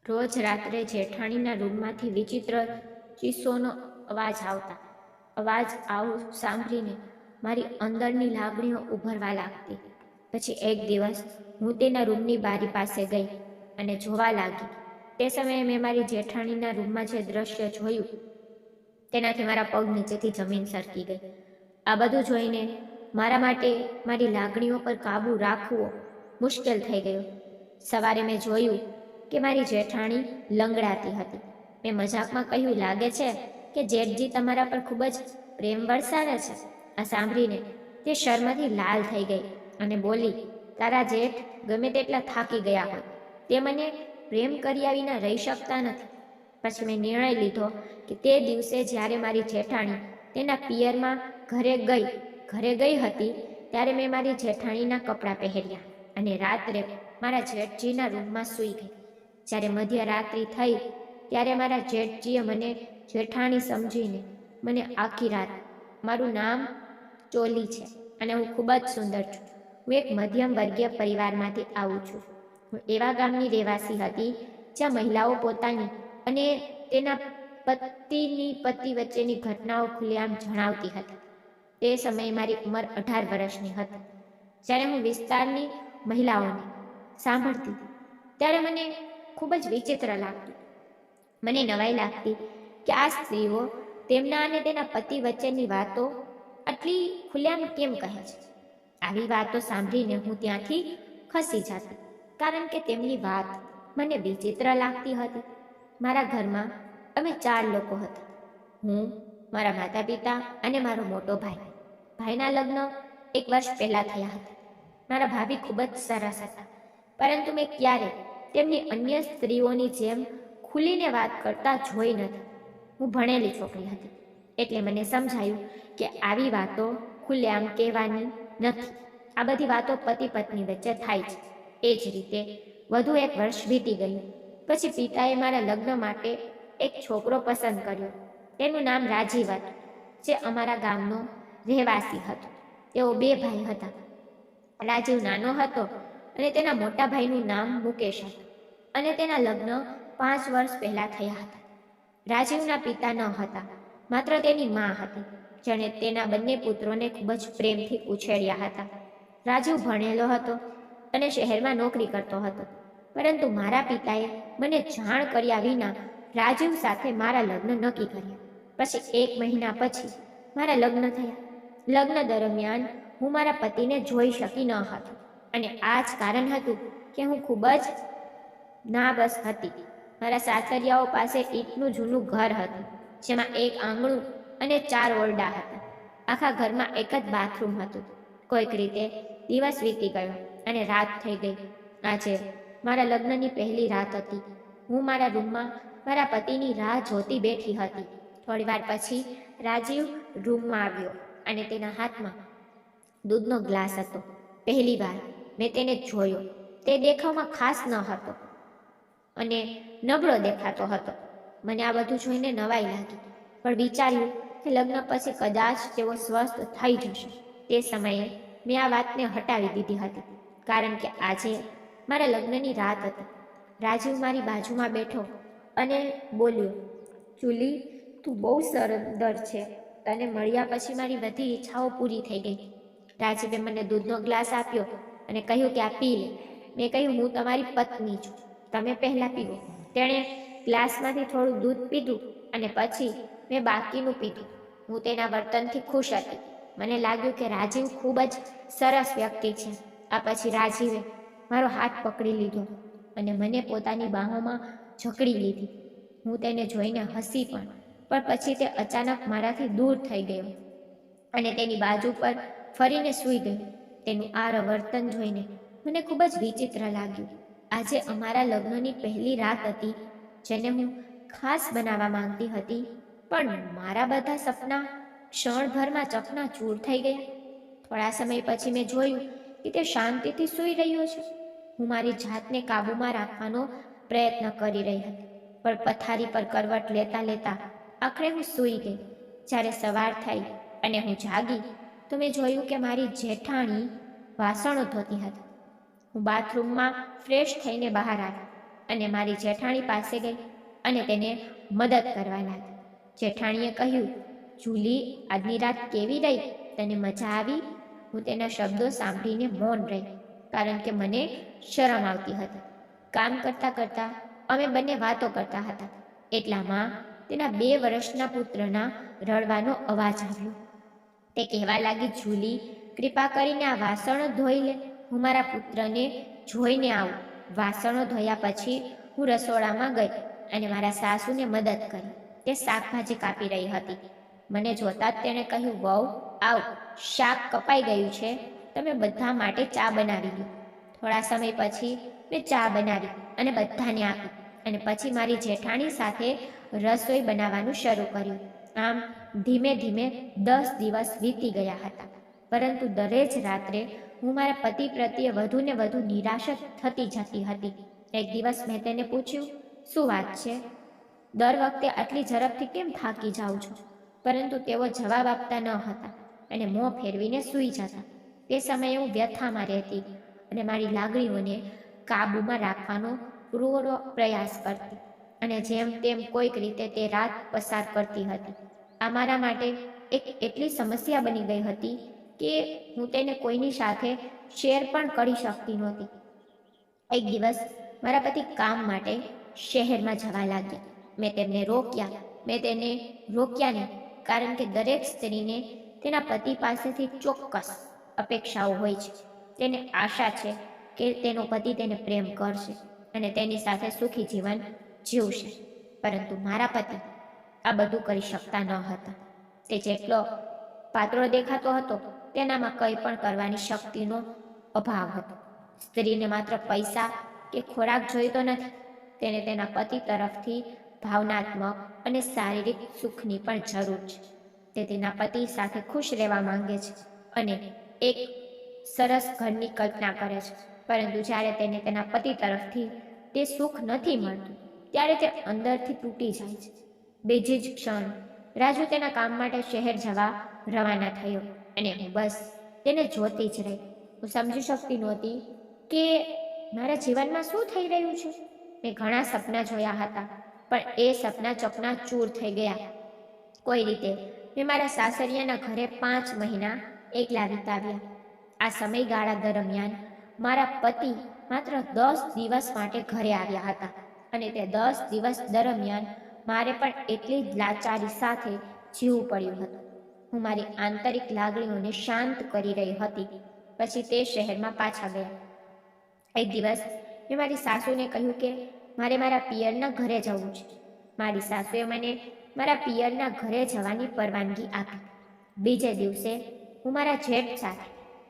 રોજ રાત્રે જેઠાણીના રૂમમાંથી વિચિત્ર ચીસોનો અવાજ આવતા. સાંભળીને મારી અંદરની લાગણીઓ ઉભરવા લાગતી. પછી એક દિવસ હું તેના રૂમની બારી પાસે ગઈ અને જોવા લાગી. તે સમયે મેં મારી જેઠાણીના રૂમમાં જે દ્રશ્ય જોયું તેનાથી મારા પગ નીચેથી જમીન સરકી ગઈ. આ બધું જોઈને મારા માટે મારી લાગણીઓ પર કાબૂ રાખવો મુશ્કેલ થઈ ગયો. સવારે મેં જોયું કે મારી જેઠાણી લંગડાતી હતી. મેં મજાકમાં કહ્યું, લાગે છે કે જેઠજી તમારા પર ખૂબ જ પ્રેમ વરસાવે છે. આ સાંભળીને તે શર્મથી લાલ થઈ ગઈ અને બોલી, તારા જેઠ ગમે તેટલા થાકી ગયા હોય, તે મને પ્રેમ કર્યા વિના રહી શકતા નથી. પછી મેં નિર્ણય લીધો કે તે દિવસે જ્યારે મારી જેઠાણી તેના પિયરમાં ઘરે ગઈ હતી ત્યારે મેં મારી જેઠાણીના કપડાં પહેર્યા અને રાત્રે મારા જેઠજીના રૂમમાં સૂઈ ગઈ. જ્યારે મધ્યરાત્રિ થઈ ત્યારે મારા જેઠજીએ મને જેઠાણી સમજીને મને આખી રાત, મારું નામ ચોલી છે અને હું ખૂબ જ સુંદર છું. હું એક મધ્યમ વર્ગીય પરિવારમાંથી આવું છું. હું એવા ગામની રહેવાસી હતી જ્યાં મહિલાઓ પોતાની અને તેના પતિ વચ્ચેની ઘટનાઓ ખુલ્લેઆમ જણાવતી હતી. તે સમયે મારી ઉંમર 18 વર્ષની હતી. જ્યારે હું વિસ્તારની મહિલાઓને સાંભળતી ત્યારે મને ખૂબ જ વિચિત્ર લાગતું. મને નવાઈ લાગતી કે આ સ્ત્રીઓ તેમના અને તેના પતિ વચ્ચેની વાતો આટલી ખુલ્લેઆમ કેમ કહે છે. આવી વાતો સાંભળીને હું ત્યાંથી ખસી જતી, કારણ કે તેમની વાત મને વિચિત્ર લાગતી હતી. મારા ઘરમાં અમે 4 લોકો હતા. હું, મારા માતા પિતા અને મારો મોટો ભાઈ. ભાઈના લગ્ન 1 વર્ષ પહેલા થયા હતા. મારા ભાભી ખૂબ જ સરસ હતા, પરંતુ મેં ક્યારેય તેમની અન્ય સ્ત્રીઓની જેમ ખુલીને વાત કરતા જોઈ નથી. હું ભણેલી છોકરી હતી, એટલે મને સમજાયું કે આવી વાતો ખુલ્લેઆમ કહેવાની નથી. આ બધી વાતો પતિ પત્ની વચ્ચે થાય છે. એ જ રીતે વધુ 1 વર્ષ વીતી ગયું. પછી પિતાએ મારા લગ્ન માટે એક છોકરો પસંદ કર્યો. તેનું નામ રાજીવ હતું, જે અમારા ગામનો રહેવાસી હતો. તેઓ 2 ભાઈ હતા. રાજીવ નાનો હતો અને તેના મોટા ભાઈનું નામ મુકેશ હતું અને તેના લગ્ન 5 વર્ષ પહેલા થયા હતા. રાજીવના પિતા ન હતા, માત્ર તેની મા હતી, જેણે તેના બંને પુત્રોને ખૂબ જ પ્રેમથી ઉછેર્યા હતા. રાજીવ ભણેલો હતો અને શહેરમાં નોકરી કરતો હતો, પરંતુ મારા પિતાએ મને જાણ કર્યા વિના રાજીવ સાથે મારા લગ્ન નક્કી કર્યા. પછી 1 મહિના પછી મારા લગ્ન થયા. લગ્ન દરમિયાન હું મારા પતિને જોઈ શકી ન હતી અને આ જ કારણ હતું કે હું ખૂબ જ નાબસ હતી. મારા સાસરિયાઓ પાસે ઈંટનું જૂનું ઘર હતું, જેમાં 1 આંગણું અને 4 ઓરડા હતા. આખા ઘરમાં એક જ બાથરૂમ હતું. કોઈક રીતે દિવસ વીતી ગયો અને રાત થઈ ગઈ. આજે મારા લગ્નની પહેલી રાત હતી. હું મારા રૂમમાં મારા પતિની રાહ જોતી બેઠી હતી. થોડીવાર પછી રાજીવ રૂમમાં આવ્યો અને તેના હાથમાં દૂધનો ગ્લાસ હતો. પહેલી વાર મેં તેને જોયો. તે દેખાવમાં ખાસ ન હતો અને નબળો દેખાતો હતો. મને આ બધું જોઈને નવાઈ લાગી, પણ વિચાર્યું કે લગ્ન પછી કદાચ તેઓ સ્વસ્થ થઈ જશે. તે સમયે મેં આ વાતને હટાવી દીધી હતી, કારણ કે આજે મારા લગ્નની રાત હતી. રાજીવ મારી બાજુમાં બેઠો અને બોલ્યો, જુલી, તું બહુ સુંદર છે. તને મળ્યા પછી મારી બધી ઈચ્છાઓ પૂરી થઈ ગઈ. રાજીવે મને દૂધનો ગ્લાસ આપ્યો અને કહ્યું કે આ પી લે. મેં કહ્યું, હું તમારી પત્ની છું, તમે પહેલા પીવો. તેણે ગ્લાસમાંથી થોડું દૂધ પીધું અને પછી મેં બાકીનું પીધું. હું તેના વર્તનથી ખુશ હતી. મને લાગ્યું કે રાજીવ ખૂબ જ સરસ વ્યક્તિ છે. આ પછી રાજીવે મારો હાથ પકડી લીધો અને મને પોતાની બાહોમાં જકડી લીધી. હું તેને જોઈને હસી પણ પછી તે અચાનક મારાથી દૂર થઈ ગયો અને તેની બાજુ પર ફરીને સૂઈ ગયો. તેનું આ વર્તન જોઈને મને ખૂબ જ વિચિત્ર લાગ્યું. આજે અમારા લગ્નની પહેલી રાત હતી, જેને હું ખાસ બનાવવા માંગતી હતી, પણ મારા બધા સપના ક્ષણભરમાં ચકનાચૂર થઈ ગયા. થોડા સમય પછી મેં જોયું કે તે શાંતિથી સૂઈ રહ્યો છે. હું મારી જાતને કાબૂમાં રાખવાનો પ્રયત્ન કરી રહી હતી, પણ પથારી પર કરવટ લેતા લેતા આખરે હું સૂઈ ગઈ. જ્યારે સવાર થઈ અને હું જાગી તો મેં જોયું કે મારી જેઠાણી વાસણો ધોતી હતી. હું બાથરૂમમાં ફ્રેશ થઈને બહાર આવી અને મારી જેઠાણી પાસે ગઈ અને તેને મદદ કરવા લાગી. જેઠાણીએ કહ્યું, જુલી, આજની રાત કેવી રહી? તને મજા આવી? હું તેના શબ્દો સાંભળીને મૌન રહી, કારણ કે મને શરમ આવતી હતી. કામ કરતાં કરતાં અમે બંને વાતો કરતા હતા. એટલામાં તેના 2 વર્ષના પુત્રના રડવાનો અવાજ આવ્યો. તે કહેવા લાગી, જુલી, કૃપા કરીને આ વાસણો ધોઈ લે. હું મારા પુત્રને જોઈને આવું. વાસણો ધોયા પછી હું રસોડામાં ગઈ અને મારા સાસુને મદદ કરી. તે શાકભાજી કાપી રહી હતી. મને જોતાં જ તેણે કહ્યું, વહુ, આવ, શાક કપાઈ ગયું છે, તમે બધા માટે ચા બનાવી દો. થોડા સમય પછી મેં ચા બનાવી અને બધાને આપી અને પછી મારી જેઠાણી સાથે રસોઈ બનાવવાનું શરૂ કર્યું. આમ ધીમે ધીમે 10 દિવસ વીતી ગયા હતા. પરંતુ દરરોજ રાત્રે હું મારા પતિ પ્રત્યે વધુ ને વધુ નિરાશ થતી જતી હતી. એક દિવસ મેં તેને પૂછ્યું, શું વાત છે? દર વખતે આટલી ઝડપથી કેમ થાકી જાઉં છું? પરંતુ તેઓ જવાબ આપતા ન હતા અને મોં ફેરવીને સૂઈ જતા. તે સમયે હું વ્યથામાં રહેતી અને મારી લાગણીઓને કાબૂમાં રાખવાનો પૂરો પ્રયાસ કરતી અને જેમ તેમ કોઈક રીતે તે રાત પસાર કરતી હતી. આ મારા માટે એક એટલી સમસ્યા બની ગઈ હતી કે હું તેને કોઈની સાથે શેર પણ કરી શકતી નહોતી. એક દિવસ મારા પતિ કામ માટે શહેરમાં જવા લાગ્યા. મેં તેને રોક્યા નહીં, કારણ કે દરેક સ્ત્રીને તેના પતિ પાસેથી ચોક્કસ અપેક્ષાઓ હોય છે. તેને આશા છે કે તેનો પતિ તેને પ્રેમ કરશે અને તેની સાથે સુખી જીવન જીવશે. પરંતુ મારા પતિ આ બધું કરી શકતા ન હતા. તે જેટલો પાતળો દેખાતો હતો તેનામાં કંઈ પણ કરવાની શક્તિનો અભાવ હતો. સ્ત્રીને માત્ર પૈસા કે ખોરાક જોઈતો નથી, તેને તેના પતિ તરફથી ભાવનાત્મક અને શારીરિક સુખની પણ જરૂર છે. તે તેના પતિ સાથે ખુશ રહેવા માંગે છે અને એક સરસ ઘરની કલ્પના કરે છે. પરંતુ જ્યારે તેને તેના પતિ તરફથી તે સુખ નથી મળતું ત્યારે તે અંદરથી તૂટી જાય છે. બીજી જ ક્ષણ રાજુ તેના કામ માટે શહેર જવા રવાના થયો અને હું બસ તેને જોતી જ રહી. હું સમજી શકતી નહોતી કે મારા જીવનમાં શું થઈ રહ્યું છે. મેં ઘણા સપના જોયા હતા, પણ એ સપના ચકનાચૂર થઈ ગયા. કોઈ રીતે મેં મારા સાસરિયાના ઘરે 5 મહિના એકલા વિતાવ્યા. આ સમયગાળા દરમિયાન મારા પતિ માત્ર 10 દિવસ માટે ઘરે આવ્યા હતા અને તે 10 દિવસ દરમિયાન મારે પણ એટલી જ લાચારી સાથે જીવવું પડ્યું હતું. હું મારી આંતરિક લાગણીઓને શાંત કરી રહી હતી. પછી તે શહેરમાં પાછા ગયા. એક દિવસ મેં મારી સાસુને કહ્યું કે મારે મારા પિયરના ઘરે જવું છે. મારી સાસુએ મને મારા પિયરના ઘરે જવાની પરવાનગી આપી. બીજે દિવસે હું મારા જેઠ સાથે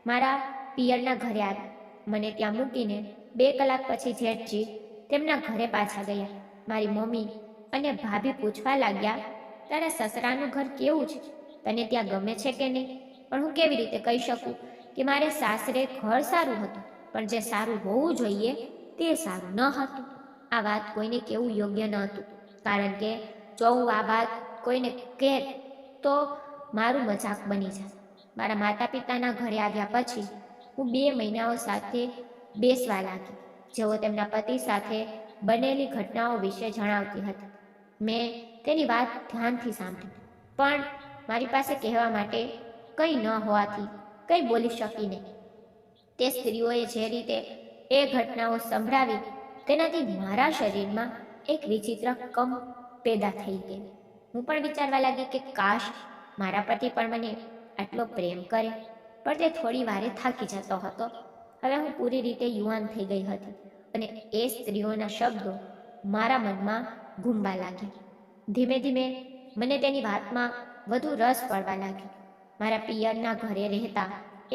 મારા પિયરના ઘરે આવી. મને ત્યાં મૂકીને 2 કલાક પછી જેઠજી તેમના ઘરે પાછા ગયા. મારી મમ્મી અને ભાભી પૂછવા લાગ્યા, તારા સસરાનું ઘર કેવું છે? તને ત્યાં ગમે છે કે નહીં? પણ હું કેવી રીતે કહી શકું કે મારે સાસરે ઘર સારું હતું, પણ જે સારું હોવું જોઈએ તે સારું ન હતું. આ વાત કોઈને કહેવું યોગ્ય ન હતું, કારણ કે જો હું આ વાત કોઈને કહેત તો મારું મજાક બની જાય. મારા માતા પિતાના ઘરે આવ્યા પછી હું 2 મહિનાઓ સાથે બેસવા લાગી. જેઓ તેમના પતિ સાથે બનેલી ઘટનાઓ વિશે જણાવતી હતી. મેં તેની વાત ધ્યાનથી સાંભળી, પણ મારી પાસે કહેવા માટે કંઈ ન હોવાથી કંઈ બોલી શકી નહીં. તે સ્ત્રીઓએ જે રીતે એ ઘટનાઓ સંભળાવી તેનાથી મારા શરીરમાં એક વિચિત્ર કંપ પેદા થઈ ગઈ. હું પણ વિચારવા લાગી કે કાશ મારા પતિ પણ મને આટલો પ્રેમ કરે, પણ તે થોડી વારે થાકી જતો હતો. હવે હું પૂરી રીતે યુવાન થઈ ગઈ હતી અને એ સ્ત્રીઓના શબ્દો મારા મનમાં ઘૂમવા લાગ્યા. ધીમે ધીમે મને તેની વાતમાં વધુ રસ પડવા લાગ્યો. મારા પિયરના ઘરે રહેતા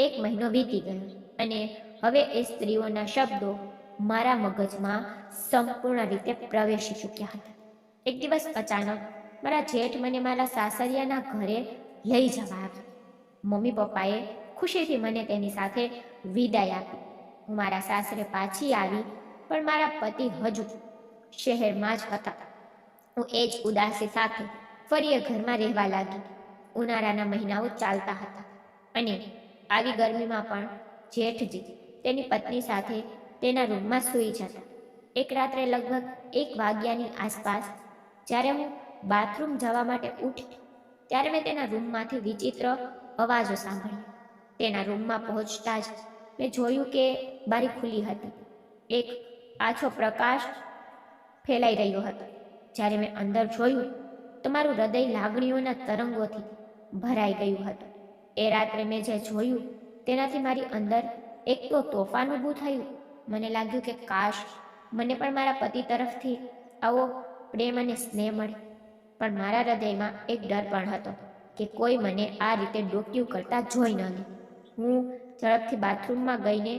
1 મહિનો વીતી ગયો અને હવે એ સ્ત્રીઓના શબ્દો મારા મગજમાં સંપૂર્ણ રીતે પ્રવેશી ચૂક્યા હતા. એક દિવસ અચાનક મારા જેઠ મને મારા સાસરિયાના ઘરે લઈ જવા આવ્યા. મમ્મી પપ્પાએ ખુશીથી મને તેની સાથે વિદાય આપી. હું મારા સાસરે પાછી આવી, પણ મારા પતિ હજુ શહેરમાં જ હતા. હું એ જ ઉદાસી સાથે ફરી એ ઘરમાં રહેવા લાગી. ઉનાળાના મહિનાઓ ચાલતા હતા અને આવી ગરમીમાં પણ જેઠજી તેની પત્ની સાથે તેના રૂમમાં સૂઈ જતા. એક રાત્રે લગભગ 1 વાગ્યાની આસપાસ જ્યારે હું બાથરૂમ જવા માટે ઉઠી ત્યારે મેં તેના રૂમમાંથી વિચિત્ર અવાજો સાંભળ્યા. તેના રૂમમાં પહોંચતા જ મેં જોયું કે બારી ખુલ્લી હતી. એક આછો પ્રકાશ ફેલાઈ રહ્યો હતો. જ્યારે મેં અંદર જોયું તો મારું હૃદય લાગણીઓના તરંગોથી ભરાઈ ગયું હતું. એ રાત્રે મેં જે જોયું તેનાથી મારી અંદર એક તો તોફાન ઊભું થયું. મને લાગ્યું કે કાશ મને પણ મારા પતિ તરફથી આવો પ્રેમ અને સ્નેહ મળે. પણ મારા હૃદયમાં એક ડર પણ હતો કે કોઈ મને આ રીતે ડોક્યું કરતા જોઈ ન લે. હું ઝડપથી બાથરૂમમાં ગઈને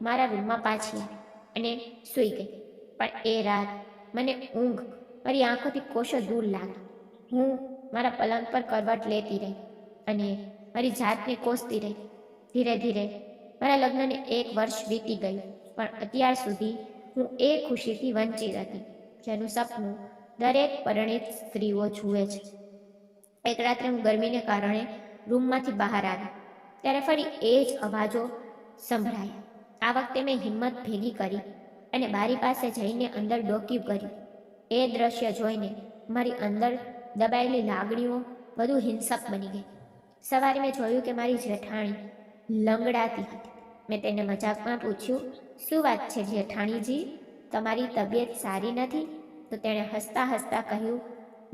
મારા રૂમમાં પાછી આવી અને સૂઈ ગઈ. પણ એ રાત મને ઊંઘ મારી આંખોથી કોશો દૂર લાગી. હું મારા પલંગ પર કરવટ લેતી રહી અને મારી જાતને કોસતી રહી. ધીરે ધીરે મારા લગ્નને 1 વર્ષ વીતી ગયું, પણ અત્યાર સુધી હું એ ખુશીથી વંચિત હતી જેનું સપનું દરેક પરિણીત સ્ત્રીઓ જુએ છે. એક રાત્રે હું ગરમીને કારણે રૂમમાંથી બહાર આવી ત્યારે ફરી એ જ અવાજો સંભળાયા. આ વખતે મેં હિંમત ભેગી કરી અને બારી પાસે જઈને અંદર ડોકિયું કર્યું. એ દ્રશ્ય જોઈને મારી અંદર દબાયેલી લાગણીઓ વધુ હિંસક બની ગઈ. સવારે મેં જોયું કે મારી જેઠાણી લંગડાતી હતી. મેં તેને મજાકમાં પૂછ્યું, શું વાત છે જેઠાણીજી, તમારી તબિયત સારી નથી? તો તેણે હસતા હસતા કહ્યું,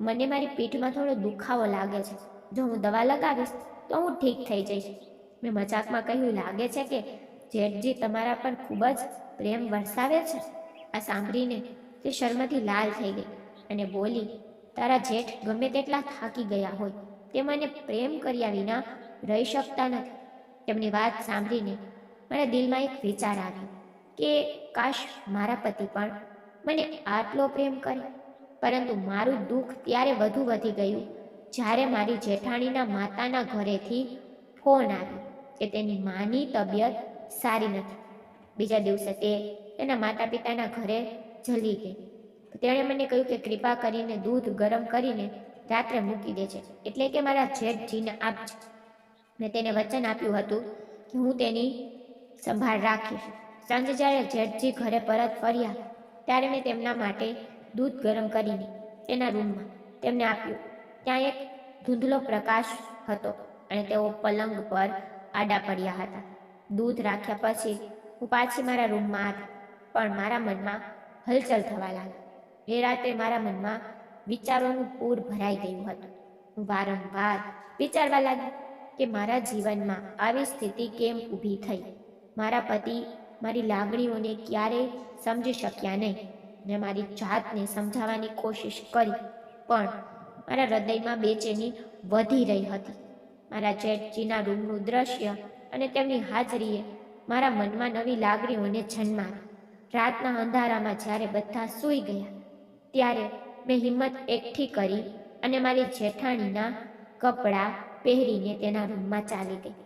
મને મારી પીઠમાં થોડો દુખાવો લાગે છે, જો હું દવા લગાવીશ તો હું ઠીક થઈ જઈશ. મેં મજાકમાં કહ્યું, લાગે છે કે જેઠજી તમારા પર ખૂબ જ પ્રેમ વરસાવે છે. આ સાંભળીને તે શર્મથી લાલ થઈ ગઈ અને બોલી, તારા જેઠ ગમે તેટલા થાકી ગયા હોય તે મને પ્રેમ કર્યા વિના રહી શકતા નથી. તેમની વાત સાંભળીને મારા દિલમાં એક વિચાર આવ્યો કે કાશ મારા પતિ પણ મને આટલો પ્રેમ કરે. પરંતુ મારું દુઃખ ત્યારે વધુ વધી ગયું જ્યારે મારી જેઠાણીના માતાના ઘરેથી ફોન આવ્યો કે તેની માની તબિયત સારી નથી. બીજા દિવસે તે તેના માતા પિતાના ઘરે જલી ગઈ. તેણે મને કહ્યું કે કૃપા કરીને દૂધ ગરમ કરીને રાત્રે મૂકી દેજે, એટલે કે મારા જેઠજીને આપજે. મેં તેને વચન આપ્યું હતું કે હું તેની સંભાળ રાખીશ. સાંજે જ્યારે જેઠજી ઘરે પરત ફર્યા ત્યારે મેં તેમના માટે દૂધ ગરમ કરીને તેના રૂમમાં તેમને આપ્યું. ત્યાં એક ધૂંધળો પ્રકાશ હતો અને તેઓ પલંગ પર આડા પડ્યા હતા. દૂધ રાખ્યા પછી હું પાછી મારા રૂમમાં આવી, પણ મારા મનમાં હલચલ થવા લાગી. એ રાત્રે મારા મનમાં વિચારોનું પૂર ભરાઈ ગયું હતું. હું વારંવાર વિચારવા લાગી કે મારા જીવનમાં આવી સ્થિતિ કેમ ઊભી થઈ. મારા પતિ મારી લાગણીઓને ક્યારેય સમજી શક્યા નહીં. મેં મારી જાતને સમજાવવાની કોશિશ કરી, પણ મારા હૃદયમાં બેચેની વધી રહી હતી. મારા જેઠજીના રૂમનું દ્રશ્ય અને તેમની હાજરીએ મારા મનમાં નવી લાગણીઓને જન્મ આપી. રાતના અંધારામાં જ્યારે બધા સૂઈ ગયા ત્યારે મેં હિંમત એકઠી કરી અને મારી જેઠાણીના કપડાં પહેરીને તેના રૂમમાં ચાલી ગઈ.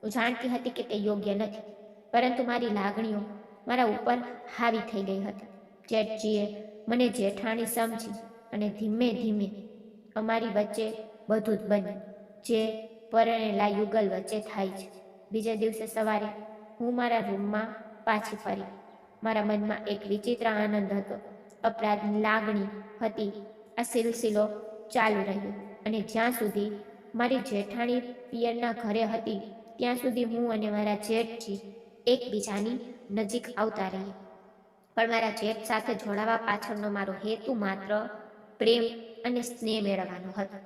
હું જાણતી હતી કે તે યોગ્ય નથી, પરંતુ મારી લાગણીઓ મારા ઉપર હાવી થઈ ગઈ હતી. જેઠજીએ મને જેઠાણી સમજી અને ધીમે ધીમે અમારી વચ્ચે બધું જ બન્યું જે પરણેલા યુગલ વચ્ચે થાય છે. બીજે દિવસે સવારે હું મારા રૂમમાં પાછી ફરી. મારા મનમાં એક વિચિત્ર આનંદ હતો, અપરાધની લાગણી હતી. આ સિલસિલો ચાલુ રહ્યો અને જ્યાં સુધી મારી જેઠાણી પિયરના ઘરે હતી ત્યાં સુધી હું અને મારા જેઠજી એકબીજાની નજીક આવતા રહીએ. પણ મારા જેઠ સાથે જોડાવા પાછળનો મારો હેતુ માત્ર પ્રેમ અને સ્નેહ મેળવવાનો હતો,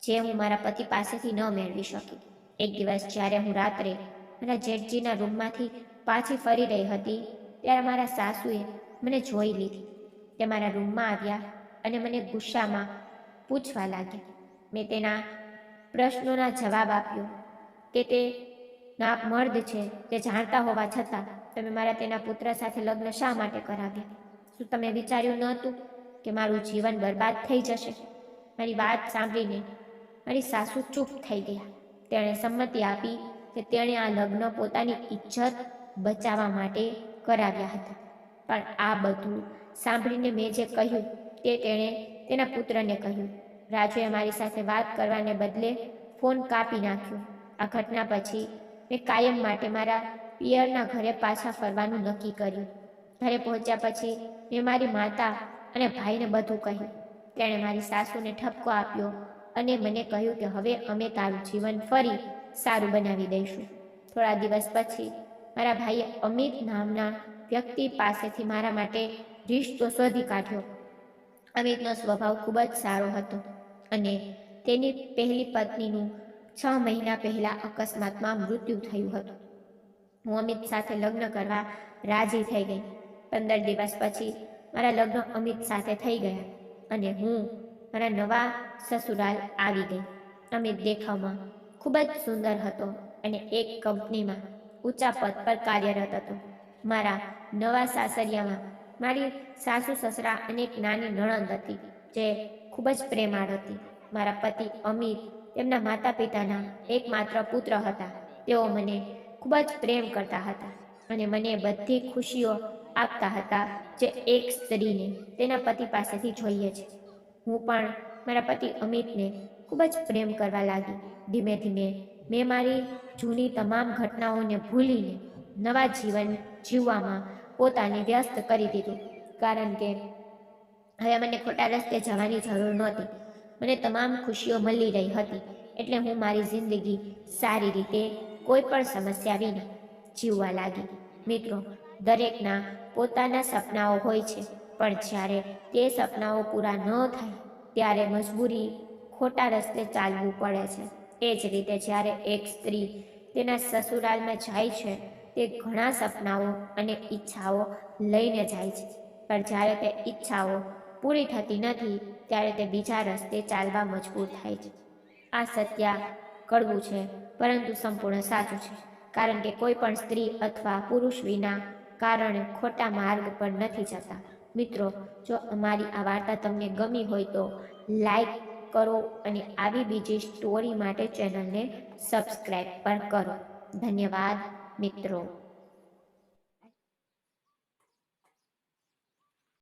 જે હું મારા પતિ પાસેથી ન મેળવી શકી. એક દિવસ જ્યારે હું રાત્રે મારા જેઠજીના રૂમમાંથી પાછી ફરી રહી હતી ત્યારે મારા સાસુએ મને જોઈ લીધી. તે મારા રૂમમાં આવ્યા અને મને ગુસ્સામાં પૂછવા લાગ્યા. મેં તેના પ્રશ્નોના જવાબ આપ્યો કે તે નાપ મર્દ છે તે જાણતા હોવા છતાં તમે મારા તેના પુત્ર સાથે લગ્ન શા માટે કરાવ્યા? શું તમે વિચાર્યું ન હતું કે મારું જીવન બરબાદ થઈ જશે? મારી વાત સાંભળીને મારી સાસુ ચૂપ થઈ ગયા. તેણે સંમતિ આપી કે તેણે આ લગ્ન પોતાની ઇજ્જત બચાવવા માટે કરાવ્યા હતા. પણ આ બધું સાંભળીને મેં જે કહ્યું તે તેણે તેના પુત્રને કહ્યું. રાજુએ મારી સાથે વાત કરવાને બદલે ફોન કાપી નાખ્યો. આ ઘટના પછી મેં કાયમ માટે મારા પિયરના ઘરે પાછા ફરવાનું નક્કી કર્યું. ઘરે પહોંચ્યા પછી મેં મારી માતા અને ભાઈને બધું કહ્યું. તેણે મારી સાસુને ઠપકો આપ્યો અને મને કહ્યું કે હવે અમે તારું જીવન ફરી સારું બનાવી દઈશું. થોડા દિવસ પછી મારા ભાઈએ અમિત નામના વ્યક્તિ પાસેથી મારા માટે રિશ્તો શોધી કાઢ્યો. અમિતનો સ્વભાવ ખૂબ જ સારો હતો અને તેની પહેલી પત્નીનું 6 મહિના પહેલા અકસ્માતમાં મૃત્યુ થયું હતું. હું અમિત સાથે લગ્ન કરવા રાજી થઈ ગઈ. 15 દિવસ પછી મારા લગ્ન અમિત સાથે થઈ ગયા અને હું મારા નવા સસુરાલ આવી ગઈ. અમિત દેખાવમાં ખૂબ જ સુંદર હતો અને એક કંપનીમાં ઊંચા પદ પર કાર્યરત હતો. મારા નવા સાસરિયામાં મારી સાસુ સસરા અને એક નાની નણંદ હતી જે ખૂબ જ પ્રેમાળ હતી. મારા પતિ અમિત તેમના માતા પિતાના એકમાત્ર પુત્ર હતા. તેઓ મને ખૂબ જ પ્રેમ કરતા હતા અને મને બધી ખુશીઓ આપતા હતા જે એક સ્ત્રીને તેના પતિ પાસેથી જોઈએ છે. હું પણ મારા પતિ અમિતને ખૂબ જ પ્રેમ કરવા લાગી. ધીમે ધીમે મેં મારી જૂની તમામ ઘટનાઓને ભૂલીને નવા જીવન જીવવામાં પોતાને વ્યસ્ત કરી દીધું, કારણ કે હવે મને ખોટા રસ્તે જવાની જરૂર નહોતી. મને તમામ ખુશીઓ મળી રહી હતી, એટલે હું મારી જિંદગી સારી રીતે કોઈ પણ સમસ્યા વિના જીવવા લાગી. મિત્રો, દરેકના પોતાના સપનાઓ હોય છે, પણ જ્યારે તે સપનાઓ પૂરા ન થાય ત્યારે મજબૂરી ખોટા રસ્તે ચાલવું પડે છે. એ જ રીતે જ્યારે એક સ્ત્રી તેના સસુરાલમાં જાય છે તે ઘણા સપનાઓ અને ઈચ્છાઓ લઈને જાય છે, પણ જ્યારે તે ઈચ્છાઓ પૂરી થતી નથી ત્યારે તે બીજા રસ્તે ચાલવા મજબૂર થાય છે. આ સત્ય કડવું છે, પરંતુ સંપૂર્ણ સાચું છે, કારણ કે કોઈ પણ સ્ત્રી અથવા પુરુષ વિના કારણે ખોટા માર્ગ પર નથી જતા. મિત્રો, જો અમારી આ વાર્તા તમને ગમી હોય તો લાઈક કરો અને આવી બીજી સ્ટોરી માટે ચેનલને સબસ્ક્રાઈબ પણ કરો. ધન્યવાદ મિત્રો.